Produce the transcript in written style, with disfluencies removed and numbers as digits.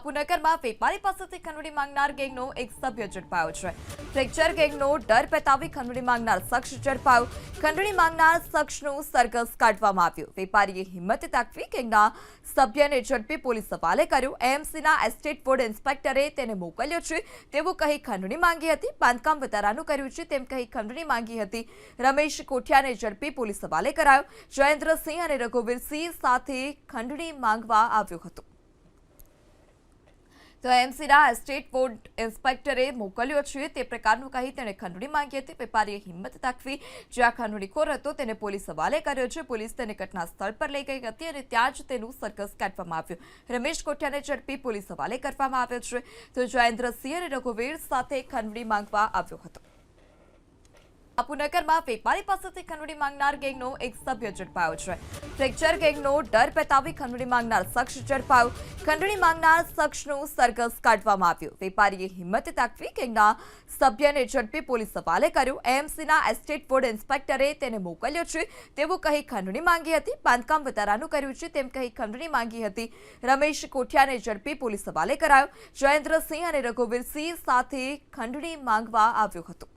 બાપુનગરમાં વેપારી પાસેથી ખંડણી માંગનાર ગેંગનો એક સભ્ય ઝડપાયો છે। ફ્રેક્ચર ગેંગનો ડર પેતાવી ખંડણી માંગનાર શખ્સ ઝડપાયો। ખંડણી માંગનાર શખ્સનું સરઘસ કાઢવામાં આવ્યું। વેપારીએ હિંમત દાખવી ગેંગના સભ્યને ઝડપી પોલીસ હવાલે કર્યો। એએમસીના એસ્ટેટ ફૂડ ઇન્સ્પેક્ટરે તેને મોકલ્યો છે તેવું કહી ખંડણી માંગી હતી। બાંધકામ વધારાનું કર્યું છે તેમ કહી ખંડણી માંગી હતી। રમેશ કોઠિયાને ઝડપી પોલીસ હવાલે કરાયો। જયેન્દ્રસિંહ અને રઘુવીરસિંહ સાથે ખંડણી માંગવા આવ્યો હતો। તો એએમસીના એસ્ટેટ ફૂડ ઇન્સ્પેક્ટરે મોકલ્યો છે તે પ્રકારનું કહી તેણે ખંડણી માંગી હતી। વેપારીએ હિંમત દાખવી જ્યાં ખંડણીખોર હતો તેને પોલીસ હવાલે કર્યો છે। પોલીસ તેને ઘટના સ્થળ પર લઈ ગઈ હતી અને ત્યાં જ તેનું સરઘસ કાઢવામાં આવ્યું। રમેશ કોઠિયાને ઝડપી પોલીસ હવાલે કરવામાં આવ્યો છે। તો જયેન્દ્રસિંહ અને રઘુવીર સાથે ખંડણી માંગવા આવ્યો હતો। બાપુનગરમાં વેપારી પાસેથી ખંડણી માંગનાર ગેંગનો એક સભ્ય ઝડપાયો છે। ફ્રેક્ચર ગેંગનો ડર પેતાવી ખંડણી માંગનાર શખ્સ ઝડપાયો। ખંડણી માંગનાર શખ્સનું સરઘસ કાઢવામાં આવ્યું। વેપારીએ હિંમત દાખવી ગેંગના સભ્યને ઝડપી પોલીસ હવાલે કર્યો। એએમસીના એસ્ટેટ ફૂડ ઇન્સ્પેક્ટરે તેને મોકલ્યો છે તેવું કહી ખંડણી માંગી હતી। બાંધકામ વધારાનું કર્યું છે તેમ કહી ખંડણી માંગી હતી। રમેશ કોઠિયાને ઝડપી પોલીસ હવાલે કરાયો। જયેન્દ્રસિંહ અને રઘુવીરસિંહ સાથે ખંડણી માંગવા આવ્યો હતો।